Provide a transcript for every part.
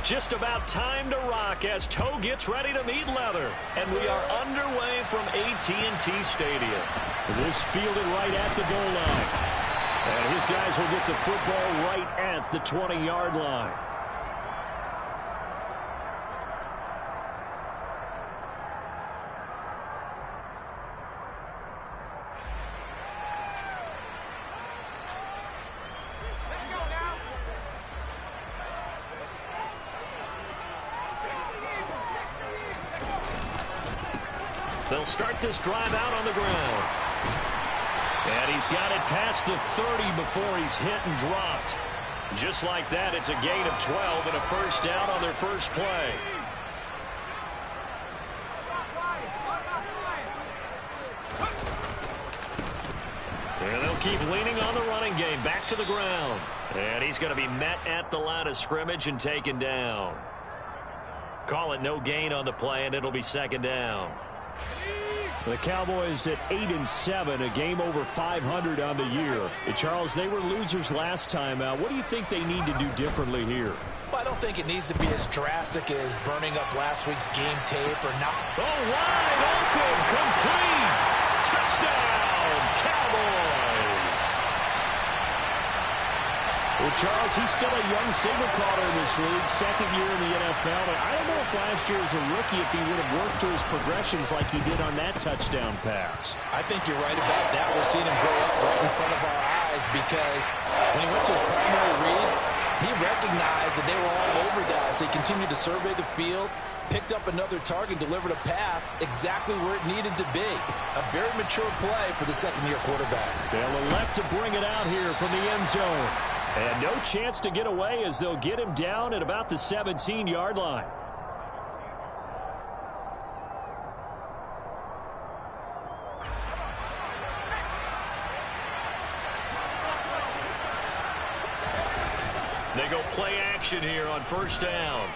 Just about time to rock as toe gets ready to meet leather. And we are underway from AT&T Stadium. This fielded right at the goal line. And his guys will get the football right at the 20-yard line. They'll start this drive out on the ground. And he's got it past the 30 before he's hit and dropped. Just like that, it's a gain of 12 and a first down on their first play. And they'll keep leaning on the running game. Back to the ground. And he's going to be met at the line of scrimmage and taken down. Call it no gain on the play, and it'll be second down. The Cowboys at 8-7, a game over 500 on the year. Charles, they were losers last time out. What do you think they need to do differently here? Well, I don't think it needs to be as drastic as burning up last week's game tape or not. Oh, wide open, complete. Touchdown, Cowboys. Well, Charles, he's still a young signal caller in this league, second year in the NFL. And I don't know if last year as a rookie if he would have worked through his progressions like he did on that touchdown pass. I think you're right about that. We're seeing him grow up right in front of our eyes because when he went to his primary read, he recognized that they were all over that. So he continued to survey the field, picked up another target, delivered a pass exactly where it needed to be. A very mature play for the second-year quarterback. They'll elect to bring it out here from the end zone. And no chance to get away as they'll get him down at about the 17-yard line. They go play action here on first down.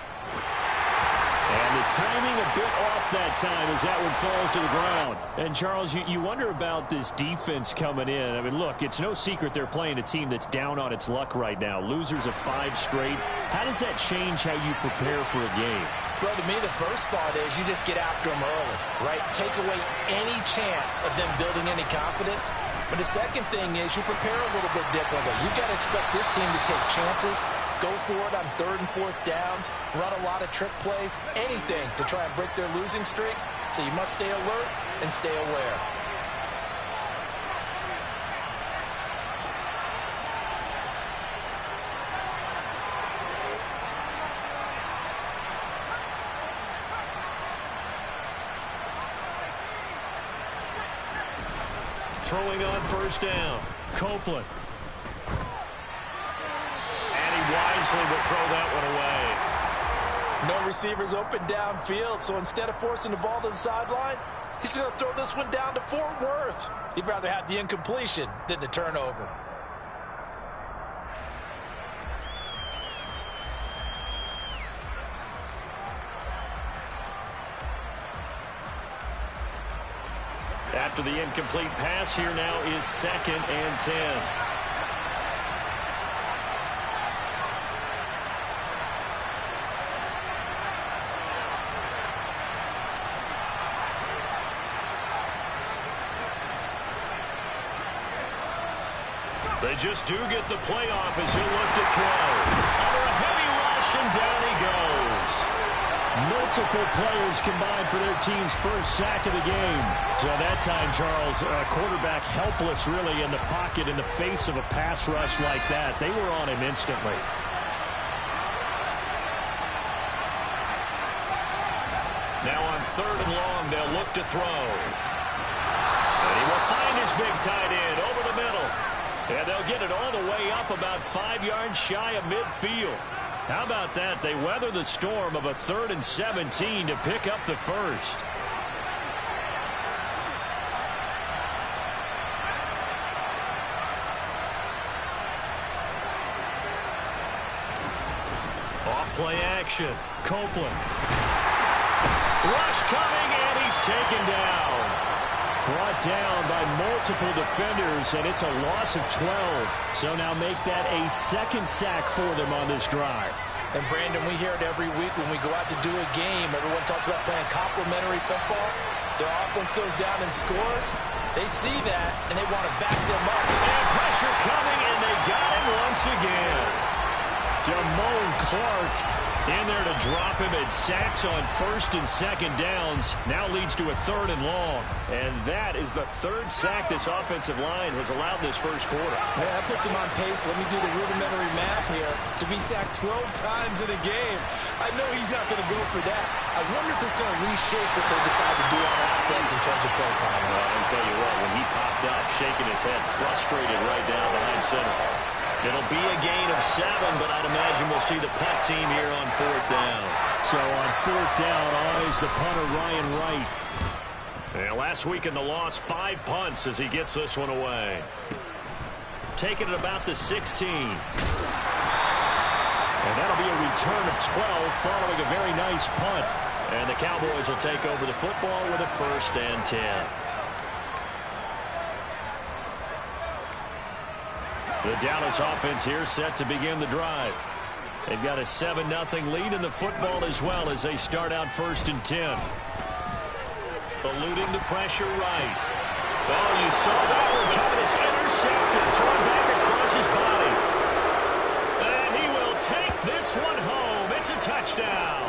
And the timing a bit off that time as that one falls to the ground. And, Charles, you wonder about this defense coming in. I mean, look, it's no secret they're playing a team that's down on its luck right now. Losers of 5 straight. How does that change how you prepare for a game? Well, to me, the first thought is you just get after them early, right? Take away any chance of them building any confidence. But the second thing is you prepare a little bit differently. You've got to expect this team to take chances, go for it on 3rd and 4th downs, run a lot of trick plays, anything to try and break their losing streak. So you must stay alert and stay aware. Throwing on first down, Copeland. And he wisely will throw that one away. No receivers open downfield, so instead of forcing the ball to the sideline, he's going to throw this one down to Fort Worth. He'd rather have the incompletion than the turnover. After the incomplete pass, here now is 2nd and 10. They just do get the playoff as he'll look to throw. Under a heavy rush, and down he goes. Multiple players combined for their team's first sack of the game. So that time, Charles, quarterback helpless really in the pocket in the face of a pass rush like that. They were on him instantly. Now on 3rd and long, they'll look to throw. And he will find his big tight end over the middle. And they'll get it all the way up about 5 yards shy of midfield. How about that? They weather the storm of a 3rd and 17 to pick up the first. Off play action. Copeland. Rush coming, and he's taken down. Brought down by multiple defenders, and it's a loss of 12. So now make that a 2nd sack for them on this drive. And, Brandon, we hear it every week when we go out to do a game. Everyone talks about playing complementary football. Their offense goes down and scores. They see that, and they want to back them up. And pressure coming, and they got him once again. Damone Clark in there to drop him, and sacks on first and second downs. Now leads to a 3rd and long. And that is the 3rd sack this offensive line has allowed this first quarter. Yeah, that puts him on pace. Let me do the rudimentary math here. To be sacked 12 times in a game, I know he's not going to go for that. I wonder if it's going to reshape what they decide to do on offense in terms of play calling. Well, I can tell you what, when he popped out, shaking his head, frustrated right down behind center. It'll be a gain of 7, but I'd imagine we'll see the punt team here on 4th down. So on 4th down, on is the punter, Ryan Wright. And last week in the loss, 5 punts as he gets this one away. Taking it about the 16. And that'll be a return of 12 following a very nice punt. And the Cowboys will take over the football with a 1st and 10. The Dallas offense here set to begin the drive. They've got a 7-0 lead in the football as well as they start out 1st and 10. Eluding the pressure right. Oh, you saw that one coming. It's intercepted. Thrown back across his body. And he will take this one home. It's a touchdown.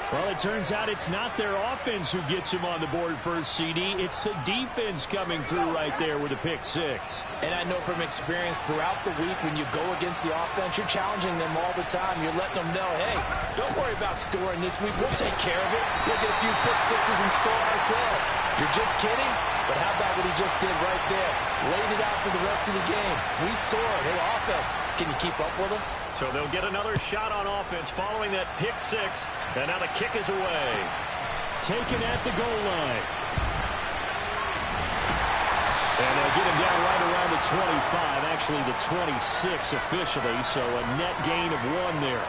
Well, it turns out it's not their offense who gets him on the board first, CD. It's the defense coming through right there with a pick 6. And I know from experience throughout the week when you go against the offense, you're challenging them all the time. You're letting them know, hey, don't worry about scoring this week. We'll take care of it. We'll get a few pick 6s and score ourselves. You're just kidding? But how about what he just did right there? Laid it out for the rest of the game. We scored. Hey, offense, can you keep up with us? So they'll get another shot on offense following that pick 6. And now the kick is away. Taken at the goal line. And they'll get him down right around the 25. Actually, the 26 officially. So a net gain of 1 there.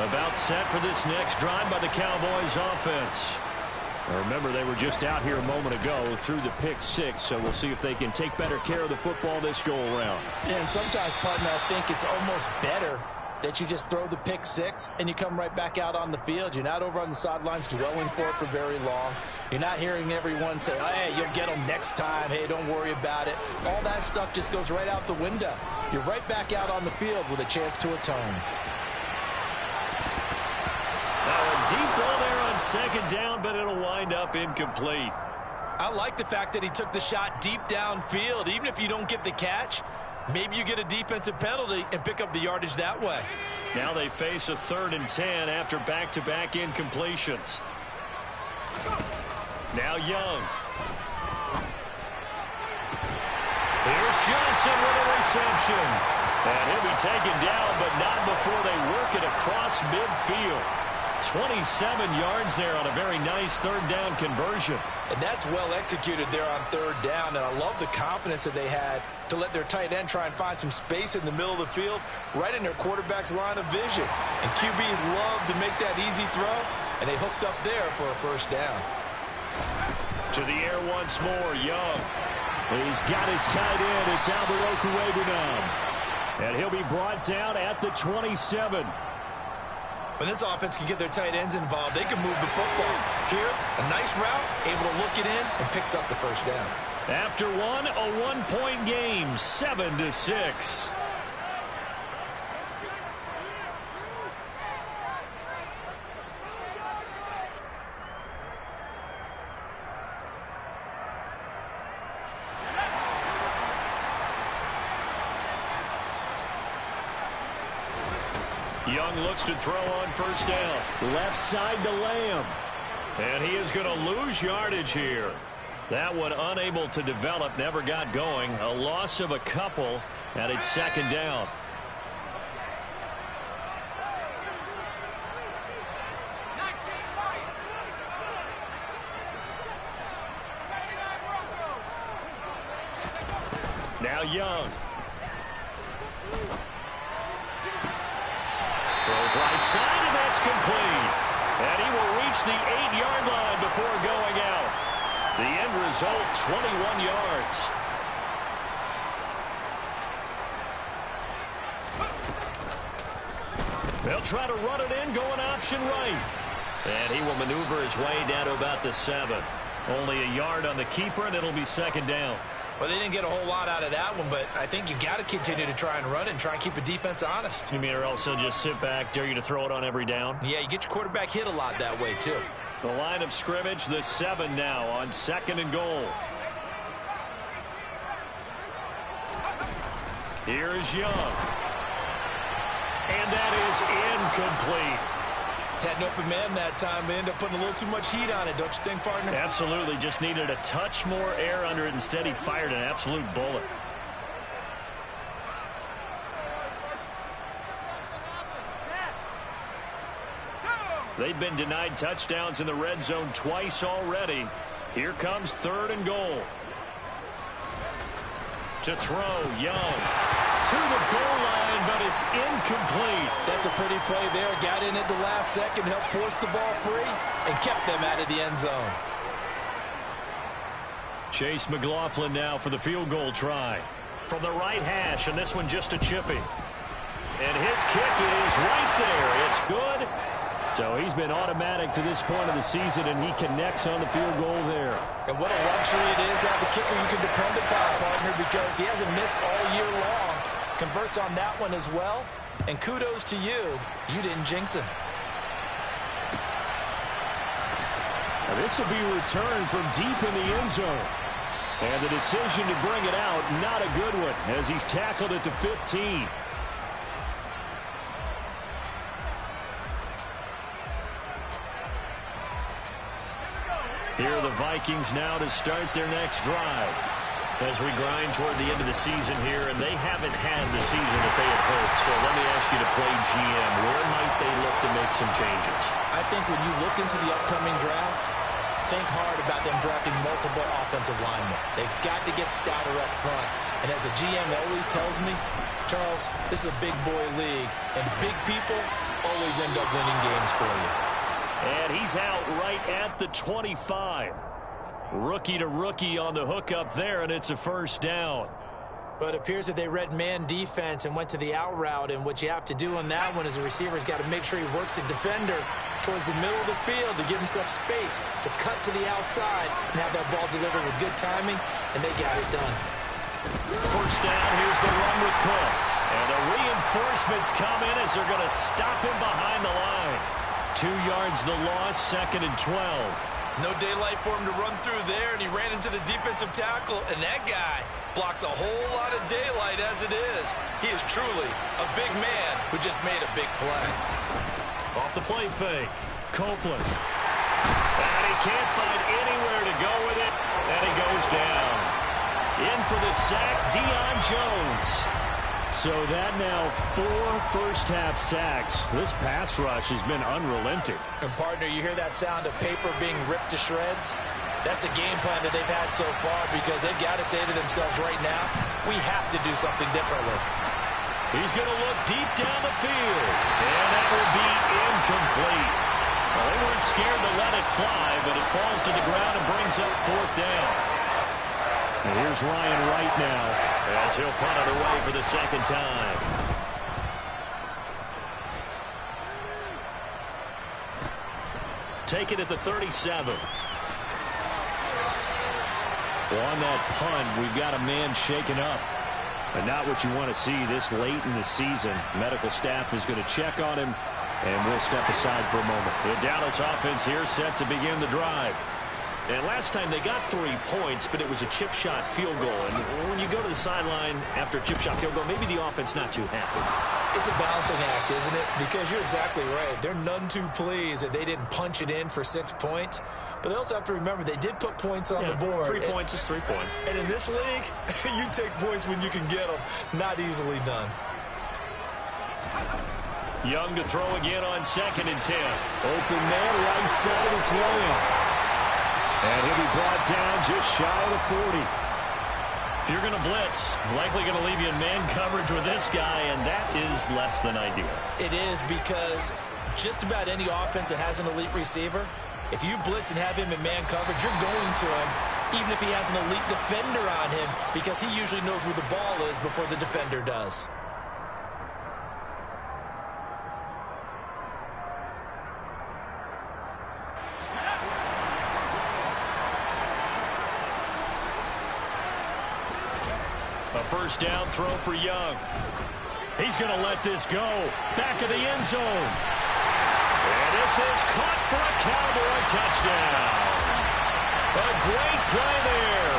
About set for this next drive by the Cowboys offense. Now remember, they were just out here a moment ago through the pick 6, so we'll see if they can take better care of the football this go-around. Yeah, and sometimes, partner, I think it's almost better that you just throw the pick 6 and you come right back out on the field. You're not over on the sidelines dwelling for it for very long. You're not hearing everyone say, oh, hey, you'll get them next time. Hey, don't worry about it. All that stuff just goes right out the window. You're right back out on the field with a chance to atone. Deep ball there on 2nd down, but it'll wind up incomplete. I like the fact that he took the shot deep downfield. Even if you don't get the catch, maybe you get a defensive penalty and pick up the yardage that way. Now they face a 3rd and 10 after back-to-back incompletions. Now Young. Here's Johnson with a reception. And he'll be taken down, but not before they work it across midfield. 27 yards there on a very nice 3rd down conversion. And that's well executed there on 3rd down. And I love the confidence that they had to let their tight end try and find some space in the middle of the field, right in their quarterback's line of vision. And QBs love to make that easy throw, and they hooked up there for a 1st down. To the air once more, Young. He's got his tight end. It's Albert Okwuegbunam. And he'll be brought down at the 27. When this offense can get their tight ends involved, they can move the football. Here, a nice route, able to look it in, and picks up the 1st down. After one, a 1-point game, 7-6. Young looks to throw on 1st down. Left side to Lamb. And he is going to lose yardage here. That one unable to develop, never got going. A loss of a couple, and it's 2nd down. Now Young. Throws right side, and that's complete. And he will reach the 8-yard line before going out. The end result, 21 yards. They'll try to run it in, going option right. And he will maneuver his way down to about the 7. Only a yard on the keeper, and it'll be second down. Well, they didn't get a whole lot out of that one, but I think you got to continue to try and run it and try and keep the defense honest. You mean or also just sit back, dare you to throw it on every down? Yeah, you get your quarterback hit a lot that way, too. The line of scrimmage, the 7 now on 2nd and goal. Here is Young. And that is incomplete. Had an open man that time, but ended up putting a little too much heat on it, don't you think, partner? Absolutely. Just needed a touch more air under it. Instead, he fired an absolute bullet. They've been denied touchdowns in the red zone twice already. Here comes 3rd and goal. To throw, Young. To the goal line, but it's incomplete. That's a pretty play there. Got in at the last second, helped force the ball free, and kept them out of the end zone. Chase McLaughlin now for the field goal try. From the right hash, and this one just a chippy. And his kick is right there. It's good. So he's been automatic to this point of the season, and he connects on the field goal there. And what a luxury it is to have a kicker you can depend upon, partner, because he hasn't missed all year long. Converts on that one as well. And kudos to you. You didn't jinx him. Now this will be returned from deep in the end zone. And the decision to bring it out, not a good one, as he's tackled at the 15. Here are the Vikings now to start their next drive. As we grind toward the end of the season here, and they haven't had the season that they had hoped. So let me ask you to play GM. Where might they look to make some changes? I think when you look into the upcoming draft, think hard about them drafting multiple offensive linemen. They've got to get stouter up front. And as a GM always tells me, Charles, this is a big boy league, and big people always end up winning games for you. And he's out right at the 25. Rookie to rookie on the hook up there, and it's a first down. But it appears that they read man defense and went to the out route, and what you have to do on that one is the receiver's got to make sure he works the defender towards the middle of the field to give himself space to cut to the outside and have that ball delivered with good timing, and they got it done. First down, here's the run with Cook. And the reinforcements come in as they're going to stop him behind the line. 2 yards the loss, 2nd and 12. No daylight for him to run through there, and he ran into the defensive tackle, and that guy blocks a whole lot of daylight as it is. He is truly a big man who just made a big play. Off the play fake, Copeland. And he can't find anywhere to go with it, and he goes down. In for the sack, Deion Jones. So that now 4 first-half sacks. This pass rush has been unrelenting. And, partner, you hear that sound of paper being ripped to shreds? That's the game plan that they've had so far because they've got to say to themselves right now, we have to do something differently. He's going to look deep down the field. And that will be incomplete. Well, they weren't scared to let it fly, but it falls to the ground and brings up 4th down. And here's Ryan Wright now, as he'll punt it away for the 2nd time. Take it at the 37. Well, on that punt, we've got a man shaken up. And not what you want to see this late in the season. Medical staff is going to check on him, and we'll step aside for a moment. The Dallas offense here set to begin the drive. And last time they got 3 points, but it was a chip shot field goal. And when you go to the sideline after a chip shot field goal, maybe the offense not too happy. It's a balancing act, isn't it? Because you're exactly right. They're none too pleased that they didn't punch it in for 6 points. But they also have to remember they did put points on the board. 3 points is 3 points. And in this league, you take points when you can get them. Not easily done. Young to throw again on 2nd and 10. Open man right side, it's Lowe. And he'll be brought down just shy of the 40. If you're going to blitz, likely going to leave you in man coverage with this guy, and that is less than ideal. It is, because just about any offense that has an elite receiver, if you blitz and have him in man coverage, you're going to him, even if he has an elite defender on him, because he usually knows where the ball is before the defender does. A first down throw for Young. He's going to let this go. Back of the end zone. And this is caught for a Cowboy touchdown. A great play there.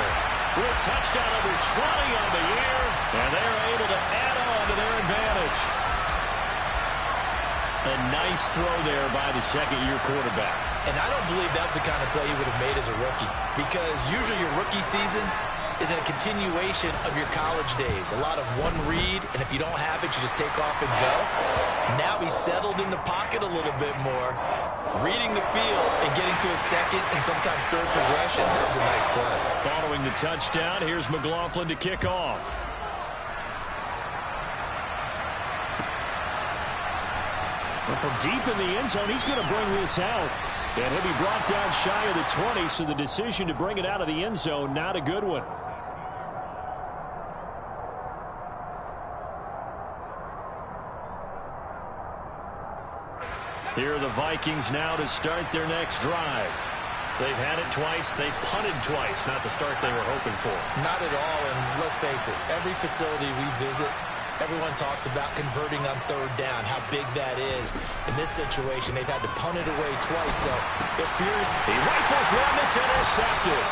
With touchdown number 20 on the year. And they're able to add on to their advantage. A nice throw there by the second-year quarterback. And I don't believe that was the kind of play he would have made as a rookie. Because usually your rookie season is a continuation of your college days. A lot of one read, and if you don't have it, you just take off and go. Now he's settled in the pocket a little bit more, reading the field and getting to a second and sometimes third progression. That was a nice play. Following the touchdown, here's McLaughlin to kick off. Well, from deep in the end zone, he's going to bring this out. And he'll be brought down shy of the 20, so the decision to bring it out of the end zone, not a good one. Here are the Vikings now to start their next drive. They've had it twice. They've punted twice. Not the start they were hoping for. Not at all, and let's face it, every facility we visit, everyone talks about converting on third down, how big that is. In this situation, they've had to punt it away twice, so it fears. He rifles one that's intercepted.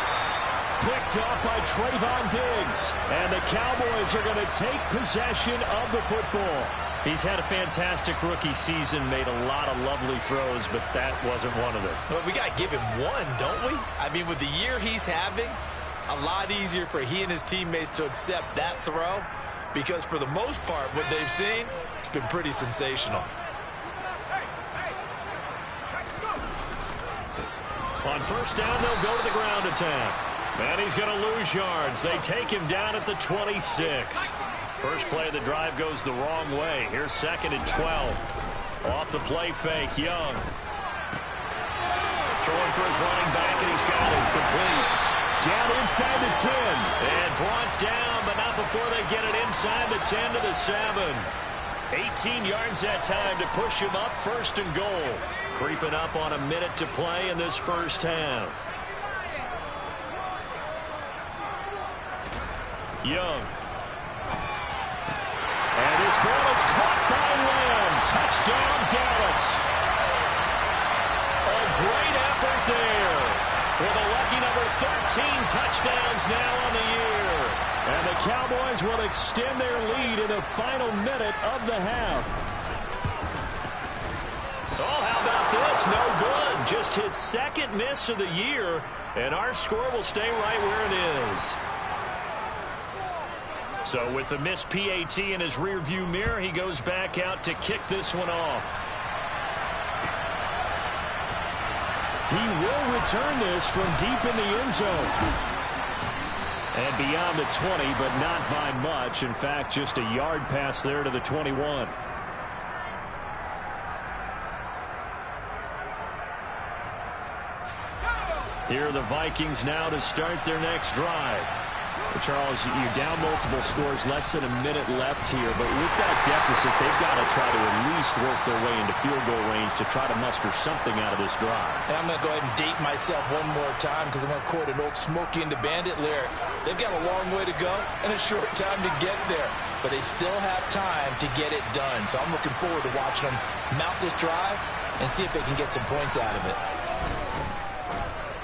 Picked off by Trayvon Diggs. And the Cowboys are going to take possession of the football. He's had a fantastic rookie season, made a lot of lovely throws, but that wasn't one of them. Well, we got to give him one, don't we? I mean, with the year he's having, a lot easier for he and his teammates to accept that throw, because for the most part, what they've seen, it's been pretty sensational. On first down, they'll go to the ground attack. And he's going to lose yards. They take him down at the 26. First play of the drive goes the wrong way. Here's second and 12. Off the play fake, Young. Throwing for his running back, and he's got it complete. Down inside the 10. And brought down, but not before they get it inside the 10 to the 7. 18 yards that time to push him up, first and goal. Creeping up on a minute to play in this first half. Young. And his ball is caught by Lamb. Touchdown, Dallas. A great effort there. With a lucky number 13 touchdowns now on the year. And the Cowboys will extend their lead in the final minute of the half. Oh, how about this? No good. Just his second miss of the year. And our score will stay right where it is. So with the missed PAT in his rearview mirror, he goes back out to kick this one off. He will return this from deep in the end zone. And beyond the 20, but not by much. In fact, just a yard pass there to the 21. Here are the Vikings now to start their next drive. Charles, you're down multiple scores, less than a minute left here, but with that deficit, they've got to try to at least work their way into field goal range to try to muster something out of this drive. And I'm going to go ahead and date myself one more time because I'm going to quote an old Smokey and the Bandit lyric. They've got a long way to go and a short time to get there, but they still have time to get it done. So I'm looking forward to watching them mount this drive and see if they can get some points out of it.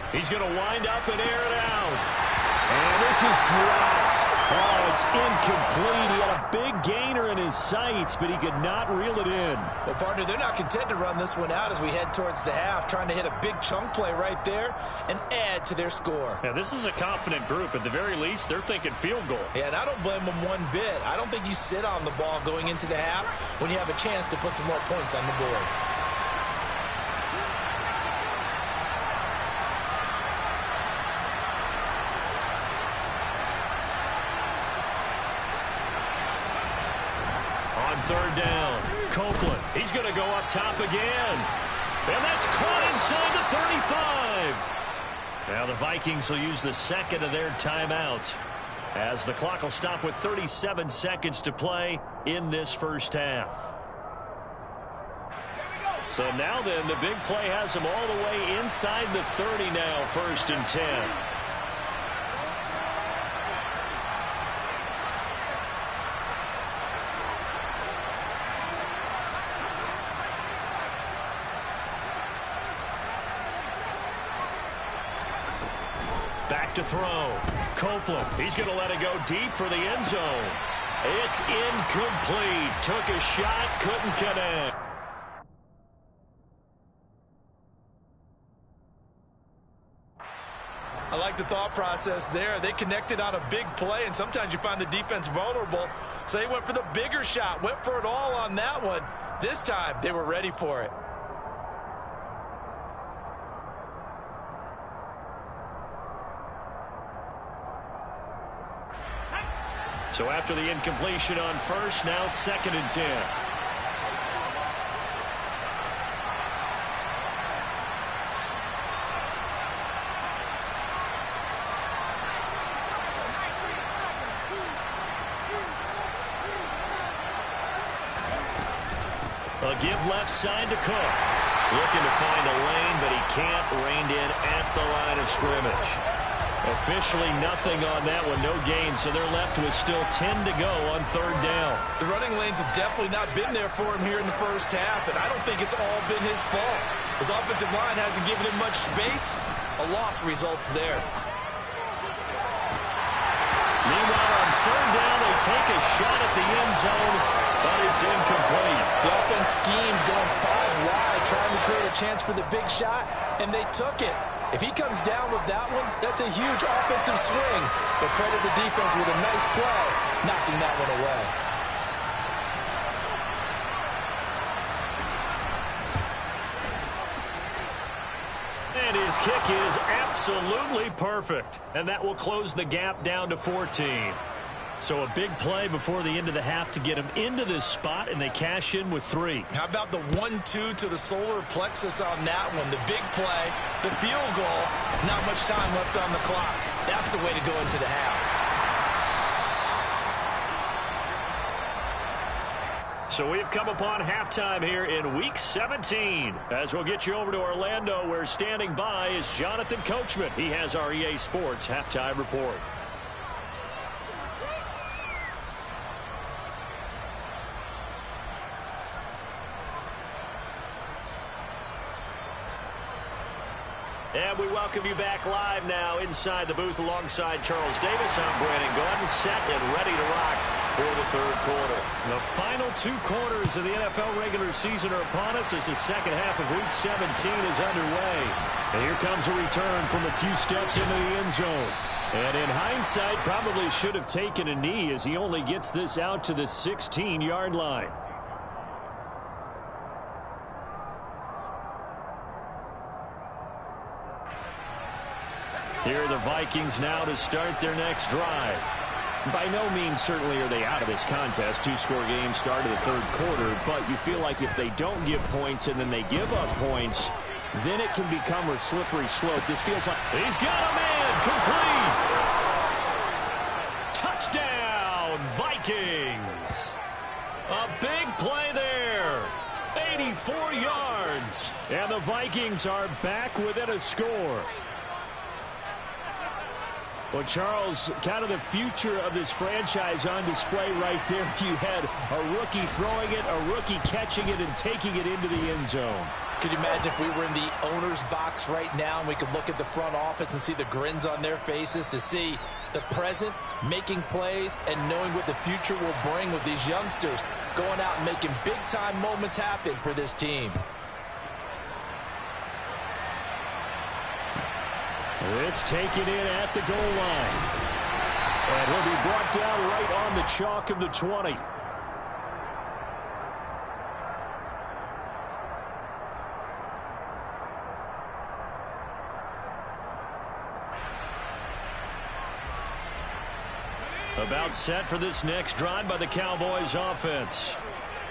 He's going to wind up and air it out. And this is dropped. Oh, it's incomplete. He had a big gainer in his sights, but he could not reel it in. Well, partner, they're not content to run this one out as we head towards the half, trying to hit a big chunk play right there and add to their score. Yeah, this is a confident group. At the very least, they're thinking field goal. Yeah, and I don't blame them one bit. I don't think you sit on the ball going into the half when you have a chance to put some more points on the board. third down. Copeland, he's going to go up top again. And that's caught inside the 35. Now the Vikings will use the second of their timeouts, as the clock will stop with 37 seconds to play in this first half. So now then, the big play has them all the way inside the 30 now, 1st and 10. Back to throw. Copeland, he's going to let it go deep for the end zone. It's incomplete. Took a shot, couldn't connect. I like the thought process there. They connected on a big play, and sometimes you find the defense vulnerable. So they went for the bigger shot, went for it all on that one. This time, they were ready for it. So after the incompletion on first, now 2nd and 10. A give left side to Cook. Looking to find a lane, but he can't. Reined in at the line of scrimmage. Officially nothing on that one. No gain, so they're left with still 10 to go on 3rd down. The running lanes have definitely not been there for him here in the first half, and I don't think it's all been his fault. His offensive line hasn't given him much space. A loss results there. Meanwhile, on 3rd down, they take a shot at the end zone, but it's incomplete. The offense schemed going 5 wide, trying to create a chance for the big shot, and they took it. If he comes down with that one, that's a huge offensive swing. But credit the defense with a nice play, knocking that one away. And his kick is absolutely perfect. And that will close the gap down to 14. So a big play before the end of the half to get him into this spot, and they cash in with 3. How about the 1-2 to the solar plexus on that one? The big play, the field goal, not much time left on the clock. That's the way to go into the half. So we've come upon halftime here in Week 17. As we'll get you over to Orlando, where standing by is Jonathan Coachman. He has our EA Sports Halftime Report. And we welcome you back live now inside the booth alongside Charles Davis. I'm Brandon Gordon, set and ready to rock for the 3rd quarter. The final 2 quarters of the NFL regular season are upon us as the second half of Week 17 is underway. And here comes a return from a few steps into the end zone. And in hindsight, probably should have taken a knee as he only gets this out to the 16-yard line. Here are the Vikings now to start their next drive. By no means certainly are they out of this contest. 2-score game start of the 3rd quarter, but you feel like if they don't give points and then they give up points, then it can become a slippery slope. This feels like he's got a man complete. Touchdown, Vikings. A big play there. 84 yards. And the Vikings are back within a score. Well, Charles, kind of the future of this franchise on display right there. You had a rookie throwing it, a rookie catching it, and taking it into the end zone. Could you imagine if we were in the owner's box right now and we could look at the front office and see the grins on their faces, to see the present making plays and knowing what the future will bring with these youngsters going out and making big-time moments happen for this team. This taken in at the goal line. And he'll be brought down right on the chalk of the 20. About set for this next drive by the Cowboys offense.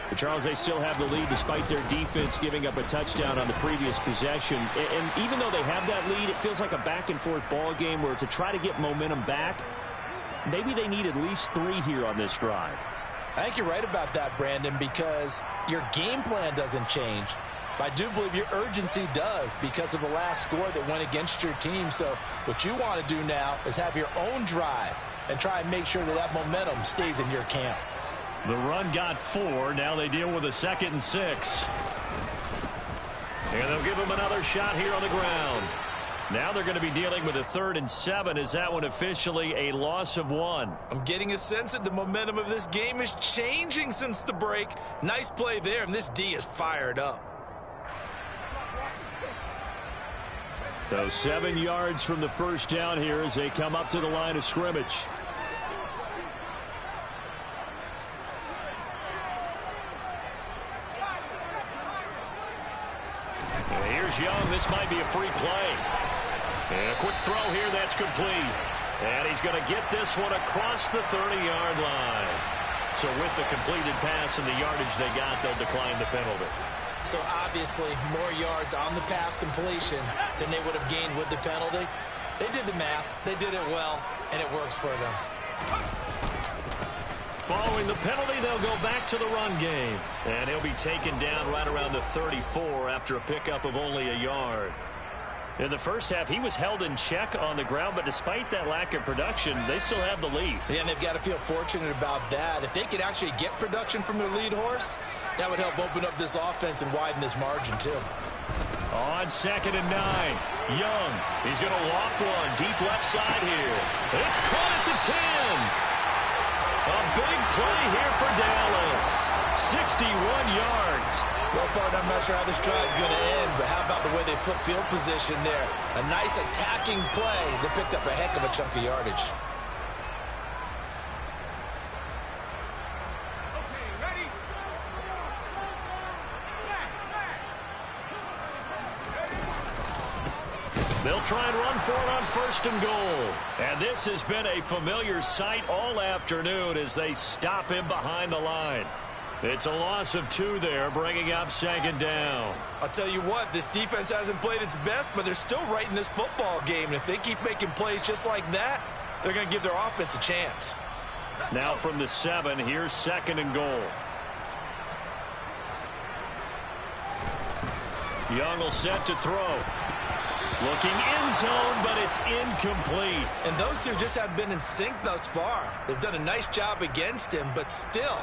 But Charles, they still have the lead despite their defense giving up a touchdown on the previous possession. And even though they have that lead, it feels like a back-and-forth ball game where to try to get momentum back, maybe they need at least 3 here on this drive. I think you're right about that, Brandon, because your game plan doesn't change. But I do believe your urgency does because of the last score that went against your team. So what you want to do now is have your own drive and try and make sure that that momentum stays in your camp. The run got 4. Now they deal with a 2nd and 6. And they'll give him another shot here on the ground. Now they're going to be dealing with a 3rd and 7. Is that one officially a loss of 1? I'm getting a sense that the momentum of this game is changing since the break. Nice play there, and this D is fired up. So 7 yards from the first down here as they come up to the line of scrimmage. And here's Young. This might be a free play. And a quick throw here that's complete. And he's going to get this one across the 30-yard line. So with the completed pass and the yardage they got, they'll decline the penalty. So obviously more yards on the pass completion than they would have gained with the penalty. They did the math. They did it well, and it works for them. Following the penalty, they'll go back to the run game. And he'll be taken down right around the 34 after a pickup of only a yard. In the first half, he was held in check on the ground, but despite that lack of production, they still have the lead. Yeah, and they've got to feel fortunate about that. If they could actually get production from their lead horse, that would help open up this offense and widen this margin, too. On 2nd and 9, Young. He's going to loft one deep left side here. It's caught at the 10. A big play here for Dallas. 61 yards. Well, partner, I'm not sure how this drive's going to end, but how about the way they flip field position there? A nice attacking play that picked up a heck of a chunk of yardage. They'll try and run for it on 1st and goal. And this has been a familiar sight all afternoon as they stop him behind the line. It's a loss of 2 there, bringing up 2nd down. I'll tell you what, this defense hasn't played its best, but they're still right in this football game. And if they keep making plays just like that, they're going to give their offense a chance. Now from the 7, here's 2nd and goal. Young will set to throw. Looking end zone, but it's incomplete. And those two just haven't been in sync thus far. They've done a nice job against him, but still,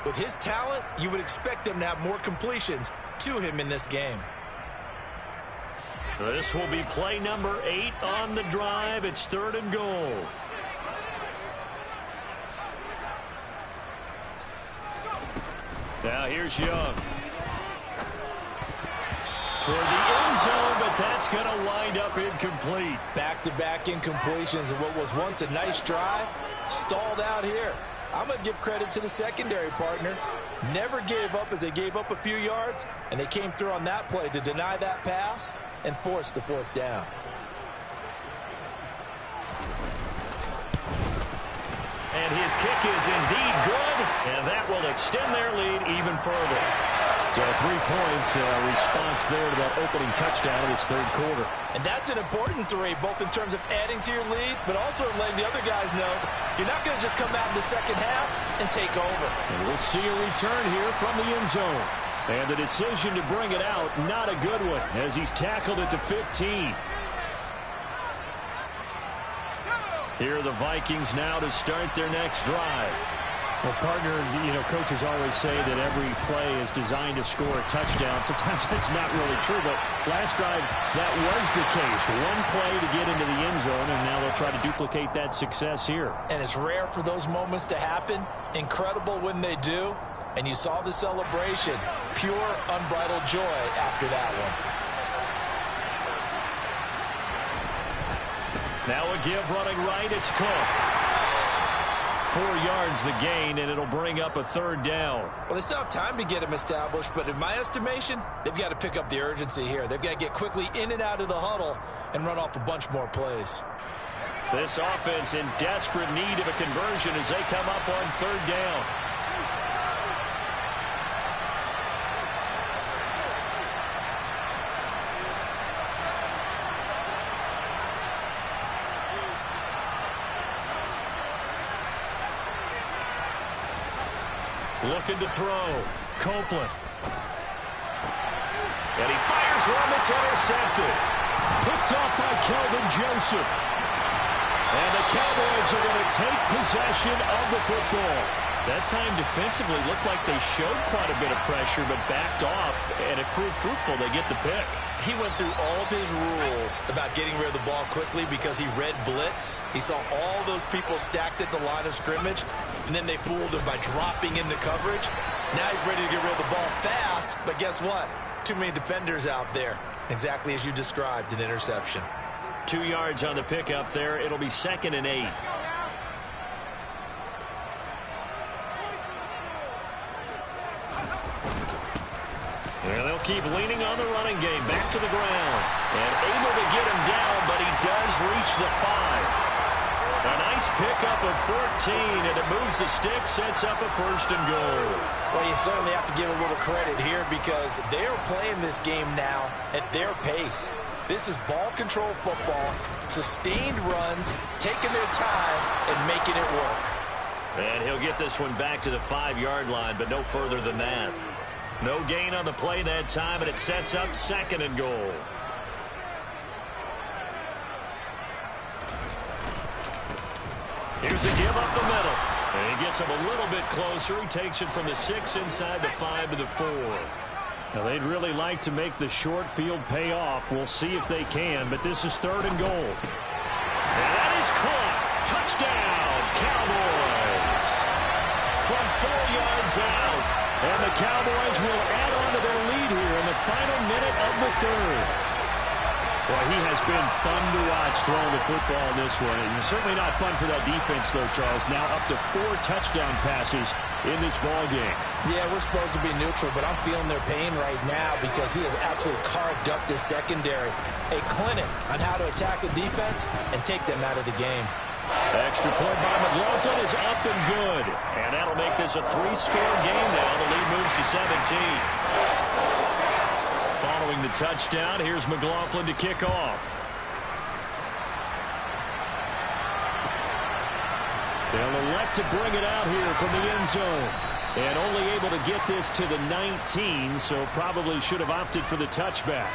with his talent, you would expect them to have more completions to him in this game. This will be play number 8 on the drive. It's 3rd and goal. Now here's Young. Toward the end zone, but that's going to wind up incomplete. Back-to-back incompletions and what was once a nice drive stalled out here. I'm going to give credit to the secondary partner. Never gave up as they gave up a few yards, and they came through on that play to deny that pass and force the 4th down. And his kick is indeed good, and that will extend their lead even further. So 3 points response there to that opening touchdown of this 3rd quarter. And that's an important 3, both in terms of adding to your lead, but also letting the other guys know you're not going to just come out in the second half and take over. And we'll see a return here from the end zone. And the decision to bring it out, not a good one, as he's tackled at the 15. Here are the Vikings now to start their next drive. Well, partner, you know, coaches always say that every play is designed to score a touchdown. Sometimes it's not really true, but last drive, that was the case. One play to get into the end zone, and now they'll try to duplicate that success here. And it's rare for those moments to happen. Incredible when they do. And you saw the celebration. Pure, unbridled joy after that one. Now a give running right. It's Cook. 4 yards the gain, and it'll bring up a 3rd down. Well, they still have time to get him established, but in my estimation, they've got to pick up the urgency here. They've got to get quickly in and out of the huddle and run off a bunch more plays. This offense in desperate need of a conversion as they come up on 3rd down. Looking to throw. Copeland. And he fires one that's intercepted. Picked off by Kelvin Joseph. And the Cowboys are going to take possession of the football. That time defensively looked like they showed quite a bit of pressure but backed off, and it proved fruitful. They get the pick. He went through all of his rules about getting rid of the ball quickly because he read blitz. He saw all those people stacked at the line of scrimmage, and then they fooled him by dropping into coverage. Now he's ready to get rid of the ball fast, but guess what? Too many defenders out there. Exactly as you described, an interception. 2 yards on the pickup there. It'll be 2nd and 8. And they'll keep leaning on the running game. Back to the ground. And able to get him down, but he does reach the 5. A nice pickup of 14, and it moves the stick, sets up a 1st and goal. Well, you certainly have to give a little credit here because they're playing this game now at their pace. This is ball control football, sustained runs, taking their time, and making it work. And he'll get this one back to the 5-yard line, but no further than that. No gain on the play that time, and it sets up 2nd and goal. Here's a give up the middle. And he gets him a little bit closer. He takes it from the 6 inside the 5 to the 4. Now, they'd really like to make the short field pay off. We'll see if they can, but this is 3rd and goal. And that is caught. Touchdown, Cowboys. From 4 yards out. And the Cowboys will add on to their lead here in the final minute of the 3rd. Well, he has been fun to watch throwing the football in this one. It's certainly not fun for that defense, though, Charles. Now up to 4 touchdown passes in this ball game. Yeah, we're supposed to be neutral, but I'm feeling their pain right now because he has absolutely carved up this secondary. A clinic on how to attack a defense and take them out of the game. Extra point by McLaughlin is up and good. And that'll make this a 3-score game now. The lead moves to 17. Following the touchdown, here's McLaughlin to kick off. They'll elect to bring it out here from the end zone. And only able to get this to the 19, so probably should have opted for the touchback.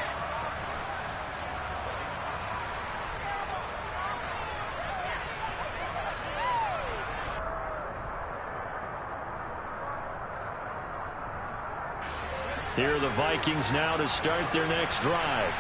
Here are the Vikings now to start their next drive.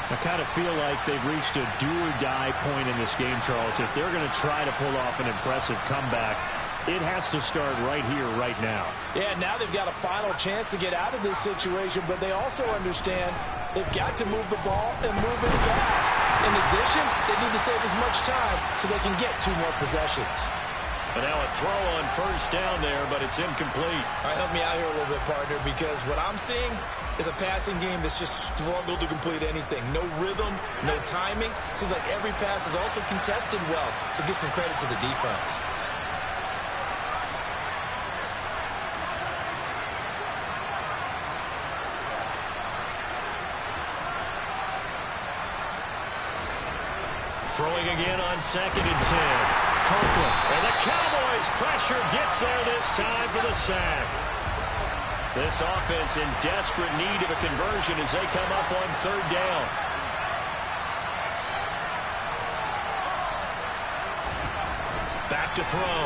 I kind of feel like they've reached a do-or-die point in this game, Charles. If they're going to try to pull off an impressive comeback, it has to start right here, right now. Yeah, now they've got a final chance to get out of this situation, but they also understand they've got to move the ball and move it fast. In addition, they need to save as much time so they can get 2 more possessions. And now a throw on 1st down there, but it's incomplete. All right, help me out here a little bit, partner, because what I'm seeing is a passing game that's just struggled to complete anything. No rhythm, no timing. Seems like every pass is also contested well, so give some credit to the defense. Throwing again on 2nd and 10. Copeland. And the Cowboys pressure gets there this time for the sack. This offense in desperate need of a conversion as they come up on 3rd down. Back to throw.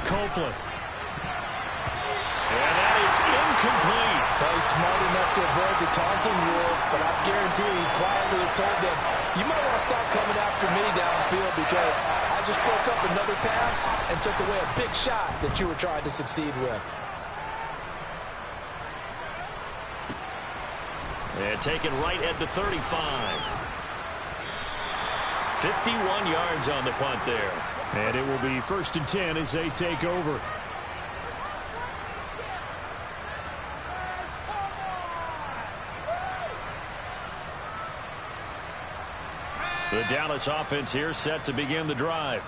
Copeland. And that is incomplete. Well, he's smart enough to avoid the taunting rule, but I guarantee he quietly has told them, you might want to stop coming after me downfield because I just broke up another pass and took away a big shot that you were trying to succeed with. And taken right at the 35. 51 yards on the punt there. And it will be 1st and 10 as they take over. The Dallas offense here set to begin the drive.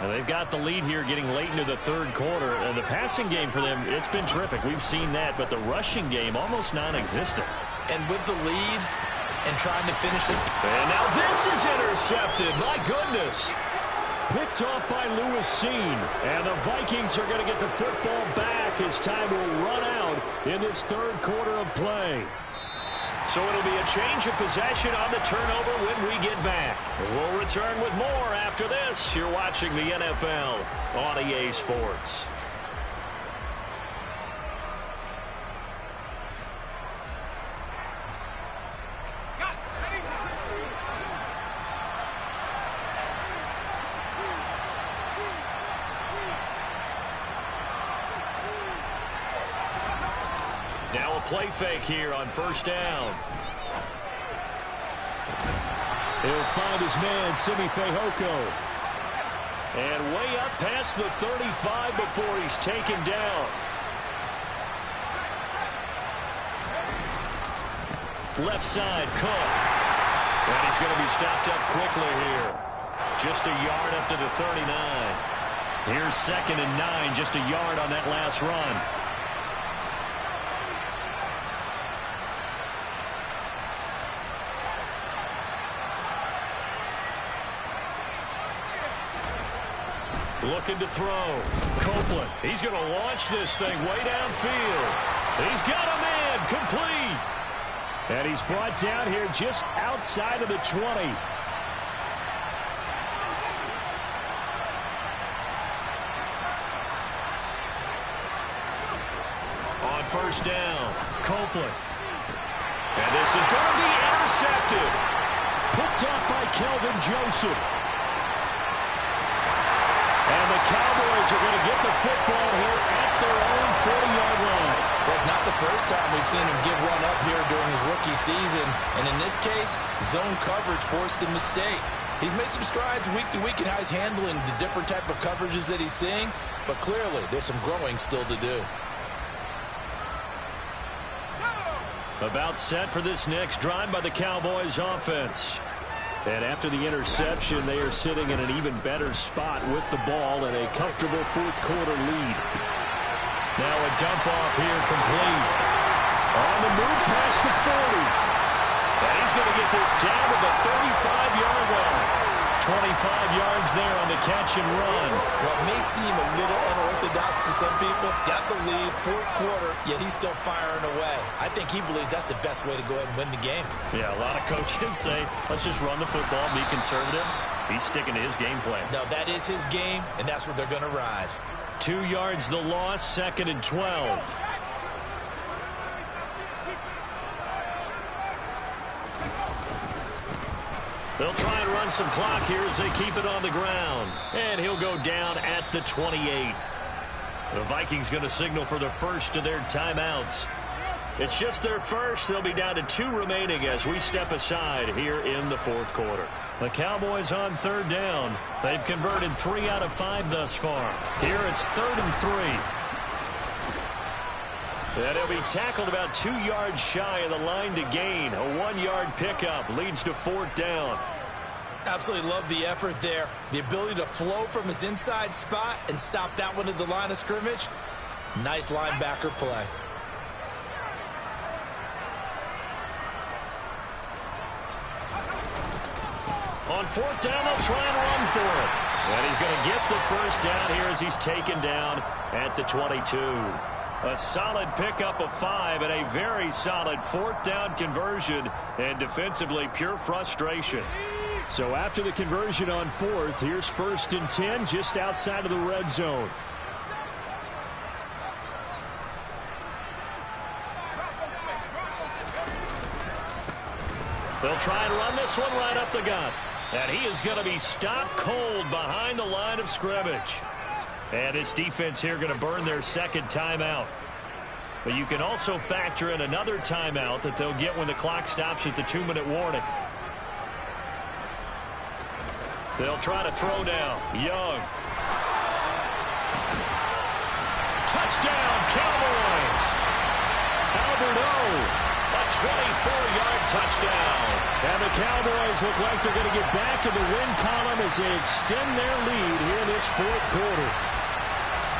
And they've got the lead here getting late into the 3rd quarter. And the passing game for them, it's been terrific. We've seen that, but the rushing game almost non-existent. And with the lead and trying to finish this. And now this is intercepted. My goodness. Picked off by Lewis-Seen. And the Vikings are going to get the football back as time will run out in this third quarter of play. So it'll be a change of possession on the turnover when we get back. We'll return with more after this. You're watching the NFL on EA Sports. Now a play fake here on first down. He'll find his man, Simi Fehoko. And way up past the 35 before he's taken down. Left side, Cook. And he's going to be stopped up quickly here. Just a yard up to the 39. Here's 2nd and 9, just a yard on that last run. Looking to throw. Copeland. He's going to launch this thing way downfield. He's got a man. Complete. And he's brought down here just outside of the 20. On first down, Copeland. And this is going to be intercepted. Picked up by Kelvin Joseph. And the Cowboys are going to get the football here at their own 40-yard line. Well, it's not the first time we've seen him give one up here during his rookie season. And in this case, zone coverage forced the mistake. He's made some strides week to week in how he's handling the different type of coverages that he's seeing. But clearly, there's some growing still to do. About set for this next drive by the Cowboys offense. And after the interception, they are sitting in an even better spot with the ball and a comfortable fourth quarter lead. Now a dump off here complete. On the move past the 40. And he's going to get this down to the 35-yard line. 25 yards there on the catch and run. What may seem a little unorthodox to some people, got the lead, fourth quarter, yet he's still firing away. I think he believes that's the best way to go ahead and win the game. Yeah, a lot of coaches say, let's just run the football, be conservative. He's sticking to his game plan. No, that is his game, and that's what they're going to ride. 2 yards the loss, 2nd and 12. They'll try and run some clock here as they keep it on the ground. And he'll go down at the 28. The Vikings going to signal for the first of their timeouts. It's just their first. They'll be down to 2 remaining as we step aside here in the fourth quarter. The Cowboys on third down. They've converted 3 out of 5 thus far. Here it's 3rd and 3. And he'll be tackled about 2 yards shy of the line to gain. A 1-yard pickup leads to 4th down. Absolutely love the effort there. The ability to flow from his inside spot and stop that one at the line of scrimmage. Nice linebacker play. On 4th down, they'll try and run for it. And he's going to get the first down here as he's taken down at the 22. A solid pickup of 5 and a very solid 4th down conversion, and defensively pure frustration. So after the conversion on 4th, here's 1st and 10 just outside of the red zone. They'll try and run this one right up the gut. And he is going to be stopped cold behind the line of scrimmage. And this defense here going to burn their 2nd timeout. But you can also factor in another timeout that they'll get when the clock stops at the 2-minute warning. They'll try to throw down. Young. Touchdown, Cowboys. Albert O. A 24-yard touchdown. And the Cowboys look like they're going to get back in the win column as they extend their lead here in this fourth quarter.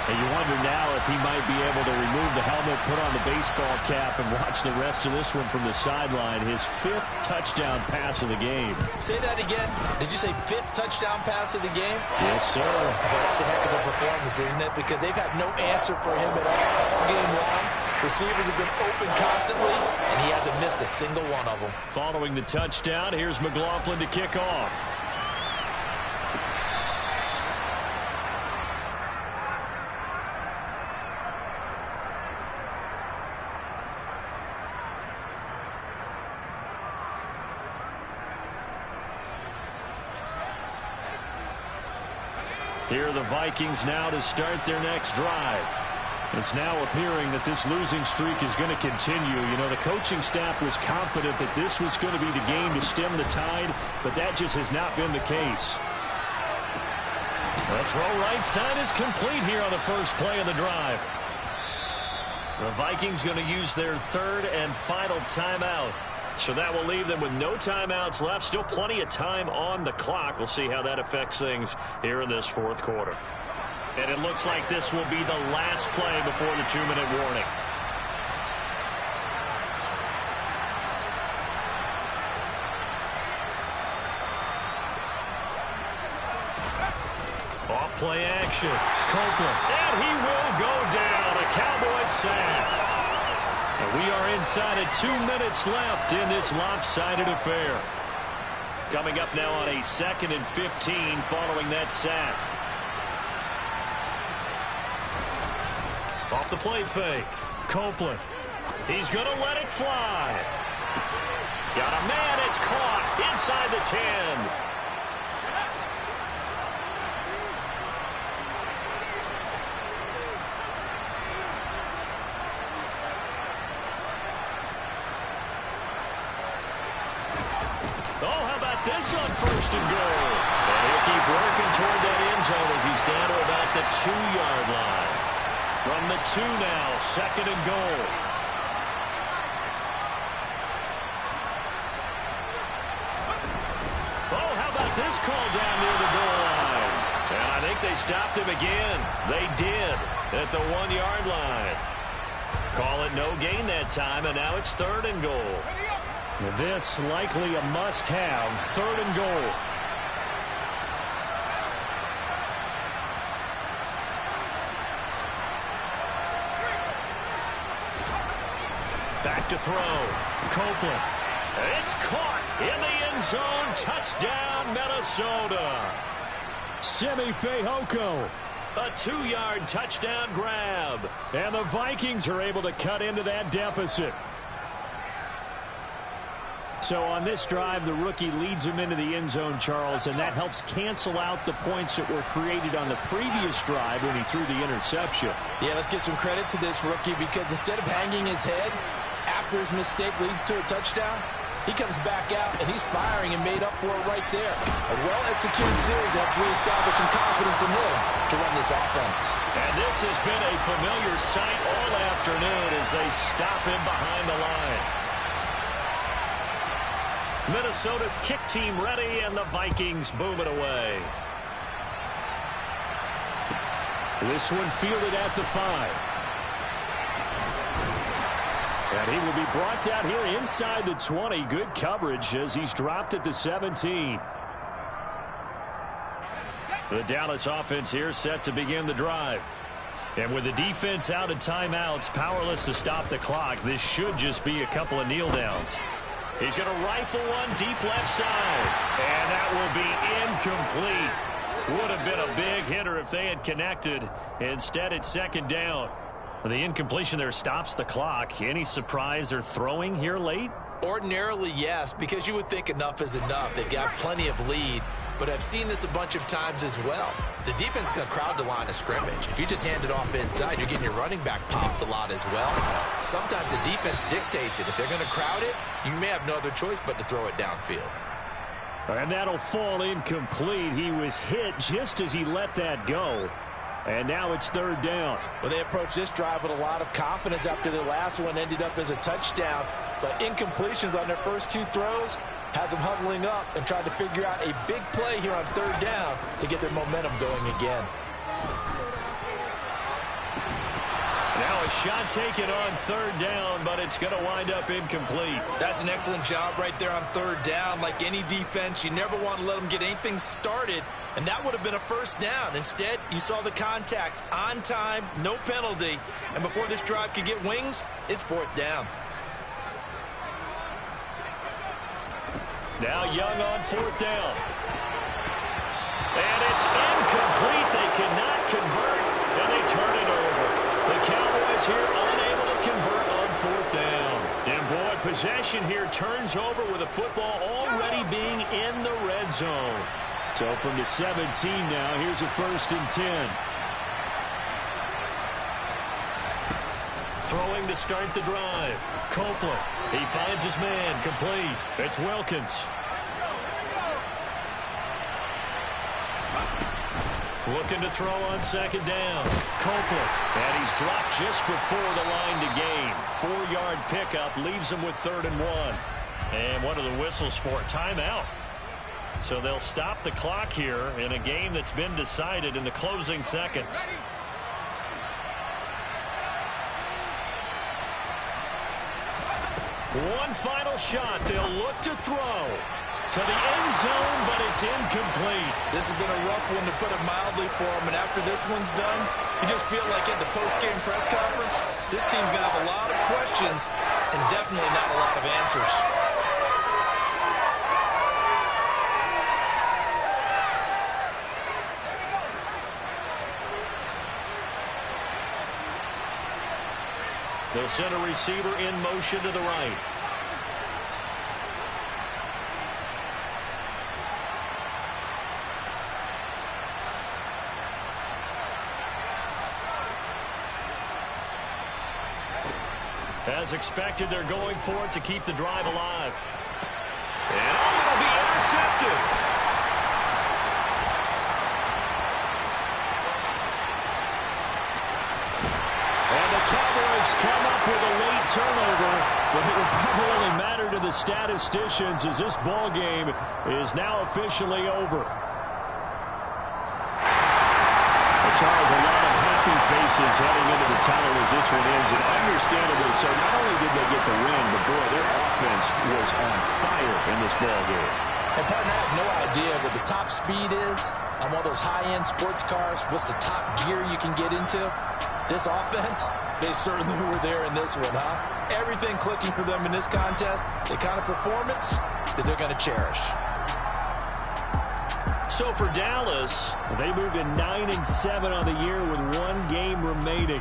And you wonder now if he might be able to remove the helmet, put on the baseball cap, and watch the rest of this one from the sideline. His 5th touchdown pass of the game. Say that again. Did you say 5th touchdown pass of the game? Yes, sir. That's a heck of a performance, isn't it? Because they've had no answer for him at all game long. Receivers have been open constantly, and he hasn't missed a single one of them. Following the touchdown, here's McLaughlin to kick off. Here are the Vikings now to start their next drive. It's now appearing that this losing streak is going to continue. You know, the coaching staff was confident that this was going to be the game to stem the tide, but that just has not been the case. The throw right side is complete here on the first play of the drive. The Vikings going to use their 3rd and final timeout. So that will leave them with no timeouts left. Still plenty of time on the clock. We'll see how that affects things here in this 4th quarter. And it looks like this will be the last play before the 2-minute warning. Off play action. Copeland. And he will go down. A Cowboys sack. And we are inside of 2 minutes left in this lopsided affair. Coming up now on a 2nd and 15 following that sack. Off the play fake. Copeland. He's going to let it fly. Got a man. It's caught inside the 10. This on 1st and goal. And he'll keep working toward that end zone as he's down to about the 2-yard line. From the 2 now, 2nd and goal. Oh, how about this call down near the goal line? And I think they stopped him again. They did at the 1-yard line. Call it no gain that time, and now it's 3rd and goal. This likely a must-have, 3rd and goal. Back to throw. Copeland. It's caught in the end zone. Touchdown, Minnesota. Simi Fehoko. A 2-yard touchdown grab. And the Vikings are able to cut into that deficit. So on this drive, the rookie leads him into the end zone, Charles, and that helps cancel out the points that were created on the previous drive when he threw the interception. Yeah, let's give some credit to this rookie because instead of hanging his head after his mistake leads to a touchdown, he comes back out and he's firing and made up for it right there. A well-executed series helps reestablish some confidence in him to run this offense. And this has been a familiar sight all afternoon as they stop him behind the line. Minnesota's kick team ready, and the Vikings boom it away. This one fielded at the 5. And he will be brought down here inside the 20. Good coverage as he's dropped at the 17. The Dallas offense here set to begin the drive. And with the defense out of timeouts, powerless to stop the clock, this should just be a couple of kneel downs. He's going to rifle one deep left side. And that will be incomplete. Would have been a big hitter if they had connected. Instead, it's 2nd down. The incompletion there stops the clock. Any surprise they're throwing here late? Ordinarily, yes, because you would think enough is enough. They've got plenty of lead, but I've seen this a bunch of times as well. The defense is going to crowd the line of scrimmage. If you just hand it off inside, you're getting your running back popped a lot as well. Sometimes the defense dictates it. If they're going to crowd it, you may have no other choice but to throw it downfield. And that'll fall incomplete. He was hit just as he let that go. And now it's 3rd down. Well, they approached this drive with a lot of confidence after their last one ended up as a touchdown. But incompletions on their first 2 throws has them huddling up and trying to figure out a big play here on 3rd down to get their momentum going again. A shot taken on third down, but it's going to wind up incomplete. That's an excellent job right there on third down. Like any defense, you never want to let them get anything started, and that would have been a first down. Instead, you saw the contact on time, no penalty, and before this drive could get wings, it's fourth down. Now Young on fourth down. And it's incomplete. They cannot convert, and they turn it over. The Cowboys here unable to convert on fourth down. And boy, possession here turns over with the football already being in the red zone. So from the 17 now, here's a 1st and 10. Throwing to start the drive. Copeland. He finds his man. Complete. It's Wilkins. Looking to throw on second down. Copeland. And he's dropped just before the line to gain. 4-yard pickup leaves him with 3rd and 1. And what are the whistles for? Timeout. So they'll stop the clock here in a game that's been decided in the closing seconds. One final shot. They'll look to throw to the end zone, but it's incomplete. This has been a rough one, to put it mildly, for him. And after this one's done, you just feel like at the post-game press conference, this team's going to have a lot of questions and definitely not a lot of answers. They'll send a receiver in motion to the right. As expected, they're going for it to keep the drive alive. And it'll be intercepted. Come up with a late turnover, but it will probably matter to the statisticians as this ball game is now officially over. Charles, a lot of happy faces heading into the tunnel as this one ends, and understandably so. Not only did they get the win, but boy, their offense was on fire in this ball game. And partner, I have no idea what the top speed is on one of those high-end sports cars. What's the top gear you can get into? This offense, they certainly were there in this one, huh? Everything clicking for them in this contest, the kind of performance that they're going to cherish. So for Dallas, they moved to 9-7 on the year with 1 game remaining.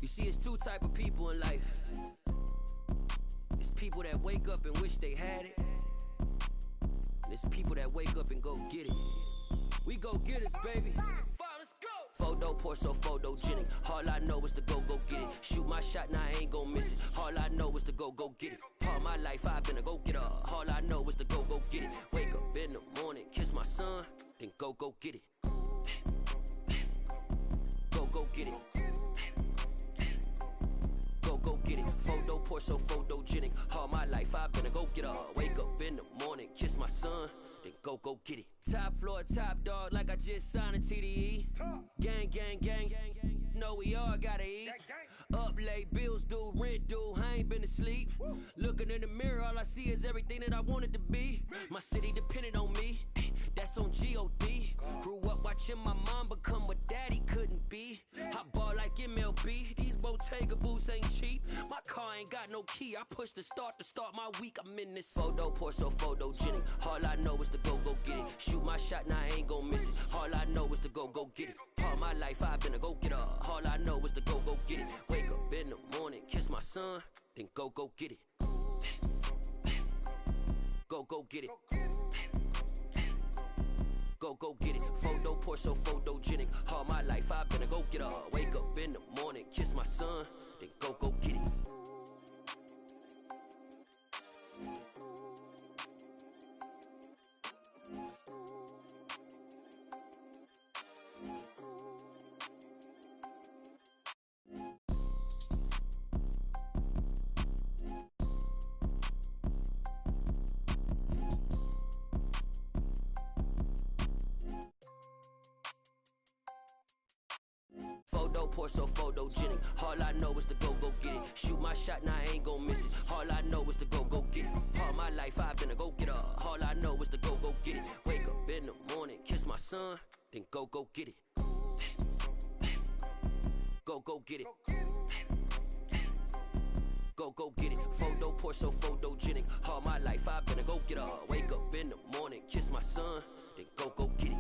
You see, it's 2 type of people in life. It's people that wake up and wish they had it. And it's people that wake up and go get it. We go get it, baby. Photo poor, so photogenic. All I know is to go get it. Shoot my shot, now I ain't gon' miss it. All I know is to go get it. All my life I've been a go-getter. All I know is to go get it. Wake up in the morning, kiss my son, then go get it. Go get it. Go get it. Photo poor, so photogenic. All my life I've been a go-getter. Wake up in the morning, kiss my son, then go get it. Top floor, top dog, like I just signed a TDE. Gang, gang, gang, gang, gang. Know we all gotta eat. Up late, bills due, rent due, I ain't been asleep. Looking in the mirror, all I see is everything that I wanted to be. My city depended on me. that's on G.O.D. Grew up watching my mom become what daddy couldn't be. I ball like MLB, these Bottega boots ain't cheap. My car ain't got no key, I push the start to start my week. I'm in this photo, pour so photogenic. All I know is to go get it. Shoot my shot, now I ain't gon' miss it. All I know is to go get it. All my life I've been a go-getter. All I know is to go get it. Wake up in the morning, kiss my son, then go get it. Go get it. Go get it. Photo, pour so photogenic. All my life I've been a go-getter. Wake up in the morning, kiss my son, then go get it. Photo, pour so photogenic. All I know is to go get it. Shoot my shot, now I ain't gon' miss it. All I know is to go get it. All my life I've been a go-getter. All I know is to go get it. Wake up in the morning, kiss my son, then go get it. Go get it. Go get it. Photo, pour so photogenic. All my life I've been a go-getter. Wake up in the morning, kiss my son, then go get it.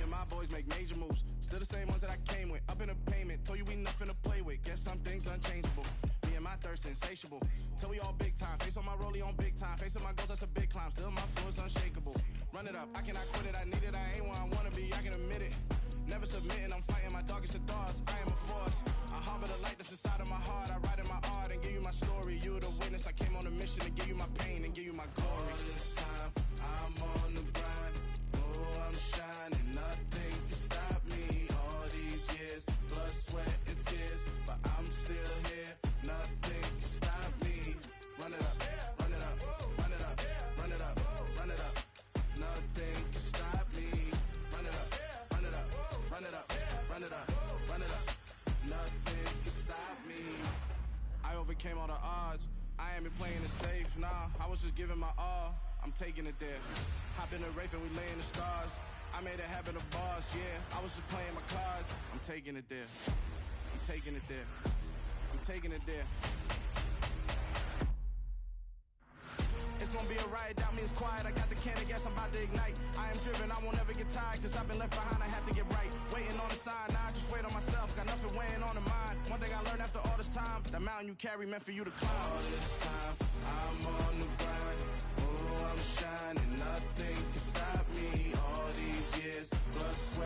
My boys make major moves, still the same ones that I came with. Up in the payment, told you we nothing to play with. Guess some things unchangeable. Me and my thirst insatiable. Till we all big time. Face on my rollie on big time. Facing my goals, that's a big climb. Still my flow is unshakable. Run it up, I cannot quit it. I need it, I ain't where I wanna be. I can admit it. Never submitting, I'm fighting my darkest of thoughts. I am a force. I harbor the light that's inside of my heart. I write in my art and give you my story. You the witness. I came on a mission to give you my pain and give you my glory. All this time, I'm on the grind. Oh, I'm shining. Nothing can stop me. All these years, blood, sweat, and tears, but I'm still here. Nothing can stop me. Run it up, run it up, run it up, run it up, run it up. Nothing can stop me. Run it up, run it up, run it up, run it up, run it up. Nothing can stop me. I overcame all the odds. I ain't been playing it safe, nah. I was just giving my all. I'm taking it there. Hop in the Wraith and we lay in the stars. I made a habit of bars, yeah. I was just playing my cards. I'm taking it there. I'm taking it there. I'm taking it there. It's gonna be a riot, doubt me it's quiet. I got the can of gas, I'm about to ignite. I am driven, I won't ever get tired, cause I've been left behind, I have to get right. Waiting on the sign, now I just wait on myself. Got nothing weighing on the mind. One thing I learned after all this time, the mountain you carry meant for you to climb. All this time, I'm on the grind. Oh, I'm shining, nothing can stop me. All these years, blood, sweat.